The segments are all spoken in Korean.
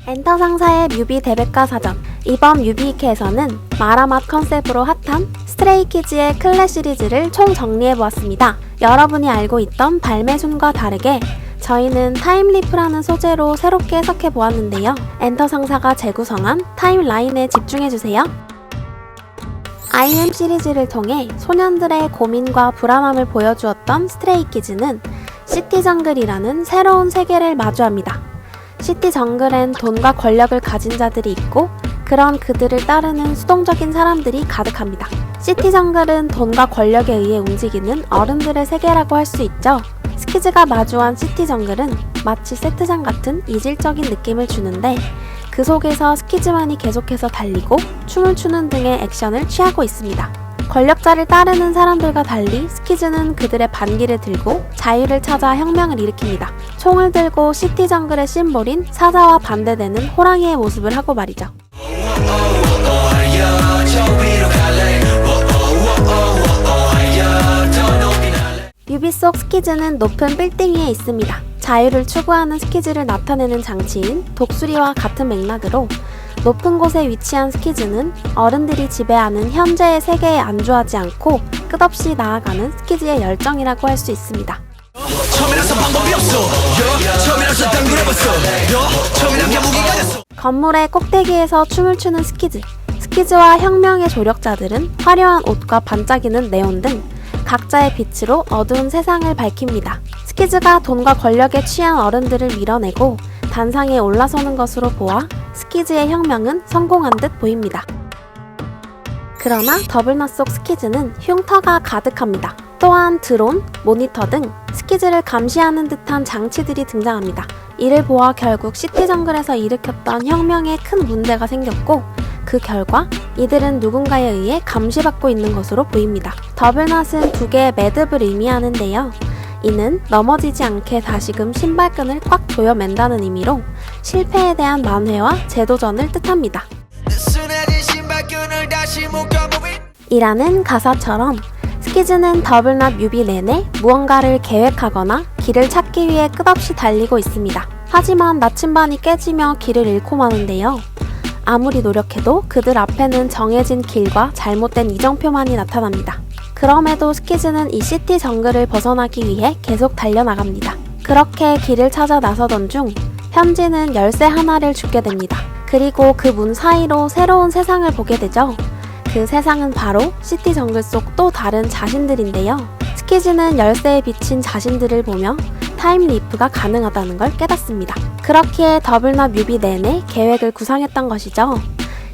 엔터 상사의 뮤비 대백과 사전. 이번 뮤비위키에서는 마라맛 컨셉으로 핫한 스트레이키즈의 클래 시리즈를 총 정리해보았습니다. 여러분이 알고 있던 발매순과 다르게 저희는 타임리프라는 소재로 새롭게 해석해보았는데요. 엔터 상사가 재구성한 타임라인에 집중해주세요. IM 시리즈를 통해 소년들의 고민과 불안함을 보여주었던 스트레이키즈는 시티정글이라는 새로운 세계를 마주합니다. 시티정글엔 돈과 권력을 가진 자들이 있고 그런 그들을 따르는 수동적인 사람들이 가득합니다. 시티정글은 돈과 권력에 의해 움직이는 어른들의 세계라고 할 수 있죠. 스키즈가 마주한 시티정글은 마치 세트장 같은 이질적인 느낌을 주는데 그 속에서 스키즈만이 계속해서 달리고 춤을 추는 등의 액션을 취하고 있습니다. 권력자를 따르는 사람들과 달리 스키즈는 그들의 반기를 들고 자유를 찾아 혁명을 일으킵니다. 총을 들고 시티정글의 심볼인 사자와 반대되는 호랑이의 모습을 하고 말이죠. 뮤비 속 스키즈는 높은 빌딩 위에 있습니다. 자유를 추구하는 스키즈를 나타내는 장치인 독수리와 같은 맥락으로 높은 곳에 위치한 스키즈는 어른들이 지배하는 현재의 세계에 안주하지 않고 끝없이 나아가는 스키즈의 열정이라고 할 수 있습니다. 건물의 꼭대기에서 춤을 추는 스키즈. 스키즈와 혁명의 조력자들은 화려한 옷과 반짝이는 네온 등 각자의 빛으로 어두운 세상을 밝힙니다. 스키즈가 돈과 권력에 취한 어른들을 밀어내고 단상에 올라서는 것으로 보아 스키즈의 혁명은 성공한 듯 보입니다. 그러나 더블낫 속 스키즈는 흉터가 가득합니다. 또한 드론, 모니터 등 스키즈를 감시하는 듯한 장치들이 등장합니다. 이를 보아 결국 시티정글에서 일으켰던 혁명에 큰 문제가 생겼고 그 결과 이들은 누군가에 의해 감시받고 있는 것으로 보입니다. 더블낫은 두 개의 매듭을 의미하는데요. 이는 넘어지지 않게 다시금 신발끈을 꽉 조여맨다는 의미로 실패에 대한 만회와 재도전을 뜻합니다. 이라는 가사처럼 스키즈는 더블낫 뮤비 내내 무언가를 계획하거나 길을 찾기 위해 끝없이 달리고 있습니다. 하지만 나침반이 깨지며 길을 잃고 마는데요. 아무리 노력해도 그들 앞에는 정해진 길과 잘못된 이정표만이 나타납니다. 그럼에도 스키즈는 이 시티 정글을 벗어나기 위해 계속 달려나갑니다. 그렇게 길을 찾아 나서던 중 현지는 열쇠 하나를 주게 됩니다. 그리고 그 문 사이로 새로운 세상을 보게 되죠. 그 세상은 바로 시티 정글 속 또 다른 자신들인데요. 스키즈는 열쇠에 비친 자신들을 보며 타임리프가 가능하다는 걸 깨닫습니다. 그렇기에 더블낫 뮤비 내내 계획을 구상했던 것이죠.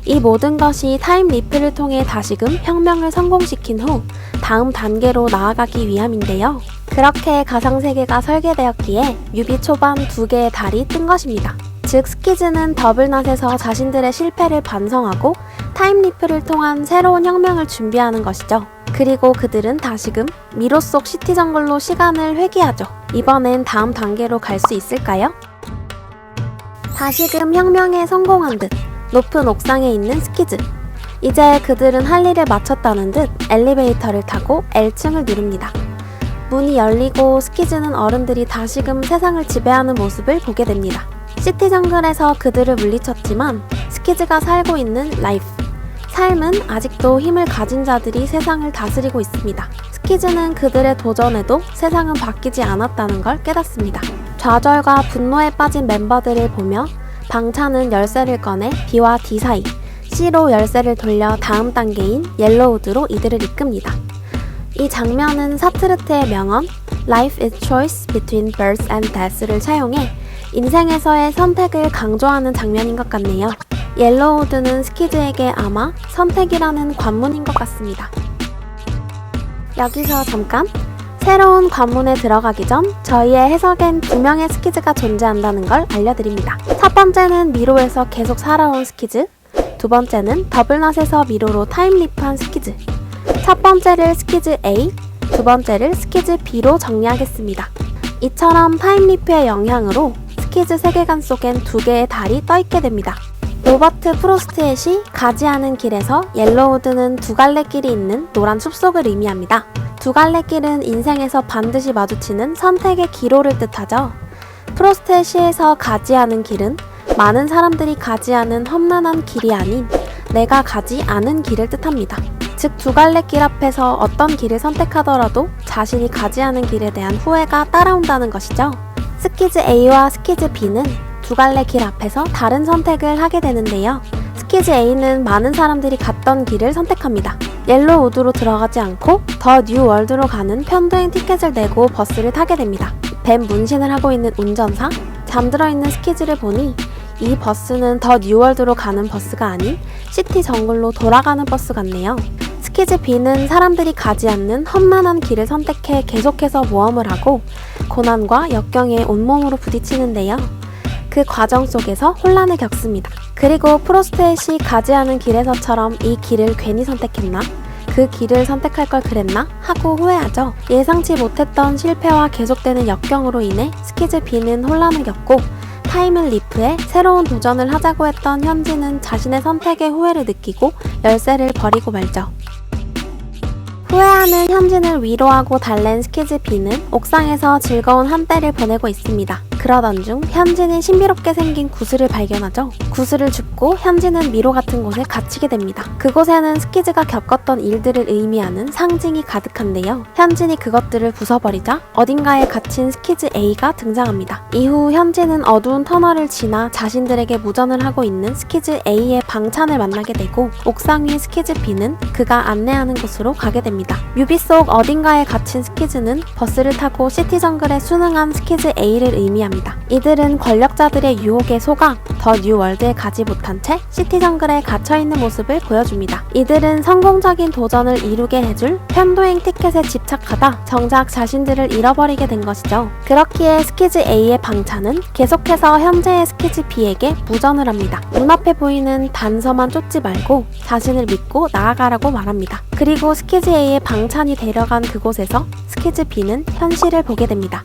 이 모든 것이 타임리프를 통해 다시금 혁명을 성공시킨 후 다음 단계로 나아가기 위함인데요. 그렇게 가상세계가 설계되었기에 뮤비 초반 두 개의 달이 뜬 것입니다. 즉 스키즈는 더블낫에서 자신들의 실패를 반성하고 타임리프를 통한 새로운 혁명을 준비하는 것이죠. 그리고 그들은 다시금 미로 속 시티정글로 시간을 회귀하죠. 이번엔 다음 단계로 갈 수 있을까요? 다시금 혁명에 성공한 듯 높은 옥상에 있는 스키즈. 이제 그들은 할 일을 마쳤다는 듯 엘리베이터를 타고 L층을 누릅니다. 문이 열리고 스키즈는 어른들이 다시금 세상을 지배하는 모습을 보게 됩니다. 시티정글에서 그들을 물리쳤지만 스키즈가 살고 있는 라이프. 삶은 아직도 힘을 가진 자들이 세상을 다스리고 있습니다. 스키즈는 그들의 도전에도 세상은 바뀌지 않았다는 걸 깨닫습니다. 좌절과 분노에 빠진 멤버들을 보며 방차는 열쇠를 꺼내 B와 D 사이, C로 열쇠를 돌려 다음 단계인 옐로우드로 이들을 이끕니다. 이 장면은 사트르트의 명언 Life is choice between birth and death를 차용해 인생에서의 선택을 강조하는 장면인 것 같네요. 옐로우드는 스키즈에게 아마 선택이라는 관문인 것 같습니다. 여기서 잠깐! 새로운 관문에 들어가기 전 저희의 해석엔 두 명의 스키즈가 존재한다는 걸 알려드립니다. 첫 번째는 미로에서 계속 살아온 스키즈, 두 번째는 더블낫에서 미로로 타임리프한 스키즈. 첫 번째를 스키즈 A, 두 번째를 스키즈 B로 정리하겠습니다. 이처럼 타임리프의 영향으로 스키즈 세계관 속엔 두 개의 달이 떠있게 됩니다. 로버트 프로스트의 시 가지 않은 길에서 옐로우드는 두 갈래 길이 있는 노란 숲속을 의미합니다. 두 갈래 길은 인생에서 반드시 마주치는 선택의 기로를 뜻하죠. 프로스트의 시에서 가지 않은 길은 많은 사람들이 가지 않은 험난한 길이 아닌 내가 가지 않은 길을 뜻합니다. 즉, 두 갈래 길 앞에서 어떤 길을 선택하더라도 자신이 가지 않은 길에 대한 후회가 따라온다는 것이죠. 스키즈 A와 스키즈 B는 두 갈래 길 앞에서 다른 선택을 하게 되는데요. 스키즈 A는 많은 사람들이 갔던 길을 선택합니다. 옐로우 우드로 들어가지 않고 더 뉴 월드로 가는 편도행 티켓을 내고 버스를 타게 됩니다. 뱀 문신을 하고 있는 운전사, 잠들어 있는 스키즈를 보니 이 버스는 더 뉴 월드로 가는 버스가 아닌 시티 정글로 돌아가는 버스 같네요. 스키즈 B는 사람들이 가지 않는 험난한 길을 선택해 계속해서 모험을 하고 고난과 역경에 온몸으로 부딪히는데요. 그 과정 속에서 혼란을 겪습니다. 그리고 프로스트햇이 가지 않은 길에서처럼 이 길을 괜히 선택했나? 그 길을 선택할 걸 그랬나? 하고 후회하죠. 예상치 못했던 실패와 계속되는 역경으로 인해 스키즈 B는 혼란을 겪고 타임을 리프해 새로운 도전을 하자고 했던 현지는 자신의 선택에 후회를 느끼고 열쇠를 버리고 말죠. 후회하는 현진을 위로하고 달랜 스키즈 B는 옥상에서 즐거운 한때를 보내고 있습니다. 그러던 중 현진은 신비롭게 생긴 구슬을 발견하죠. 구슬을 줍고 현진은 미로 같은 곳에 갇히게 됩니다. 그곳에는 스키즈가 겪었던 일들을 의미하는 상징이 가득한데요. 현진이 그것들을 부숴버리자 어딘가에 갇힌 스키즈 A가 등장합니다. 이후 현진은 어두운 터널을 지나 자신들에게 무전을 하고 있는 스키즈 A의 방찬을 만나게 되고 옥상 위 스키즈 B는 그가 안내하는 곳으로 가게 됩니다. 뮤비 속 어딘가에 갇힌 스키즈는 버스를 타고 시티 정글에 순응한 스키즈 A를 의미합니다. 이들은 권력자들의 유혹에 속아 더 뉴 월드에 가지 못한 채 시티 정글에 갇혀있는 모습을 보여줍니다. 이들은 성공적인 도전을 이루게 해줄 편도행 티켓에 집착하다 정작 자신들을 잃어버리게 된 것이죠. 그렇기에 스키즈 A의 방찬은 계속해서 현재의 스키즈 B에게 무전을 합니다. 눈앞에 보이는 단서만 쫓지 말고 자신을 믿고 나아가라고 말합니다. 그리고 스키즈 A의 방찬이 데려간 그곳에서 스키즈 B는 현실을 보게 됩니다.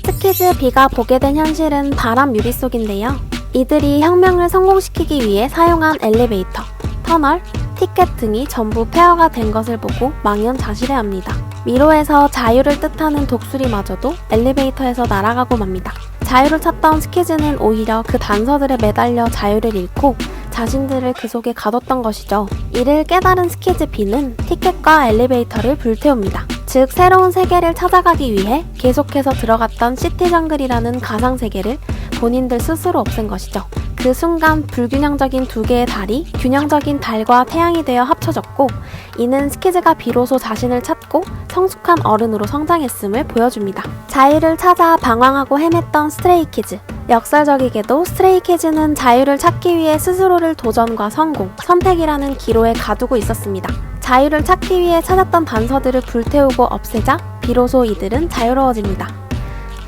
스키즈 B가 보게 된 현실은 바람 뮤비 속인데요. 이들이 혁명을 성공시키기 위해 사용한 엘리베이터, 터널, 티켓 등이 전부 폐허가 된 것을 보고 망연자실해합니다. 미로에서 자유를 뜻하는 독수리마저도 엘리베이터에서 날아가고 맙니다. 자유를 찾던 스키즈는 오히려 그 단서들에 매달려 자유를 잃고 자신들을 그 속에 가뒀던 것이죠. 이를 깨달은 스키즈 B는 티켓과 엘리베이터를 불태웁니다. 즉, 새로운 세계를 찾아가기 위해 계속해서 들어갔던 시티 정글이라는 가상세계를 본인들 스스로 없앤 것이죠. 그 순간 불균형적인 두 개의 달이 균형적인 달과 태양이 되어 합쳐졌고 이는 스키즈가 비로소 자신을 찾고 성숙한 어른으로 성장했음을 보여줍니다. 자유를 찾아 방황하고 헤맸던 스트레이키즈. 역설적이게도 스트레이키즈는 자유를 찾기 위해 스스로를 도전과 성공, 선택이라는 기로에 가두고 있었습니다. 자유를 찾기 위해 찾았던 단서들을 불태우고 없애자 비로소 이들은 자유로워집니다.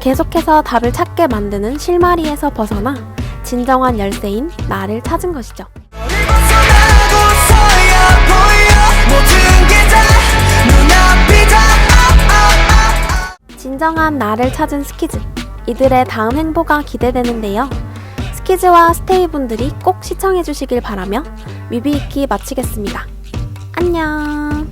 계속해서 답을 찾게 만드는 실마리에서 벗어나 진정한 열쇠인 나를 찾은 것이죠. 진정한 나를 찾은 스키즈. 이들의 다음 행보가 기대되는데요. 스키즈와 스테이 분들이 꼭 시청해주시길 바라며 뮤비 읽기 마치겠습니다. 안녕.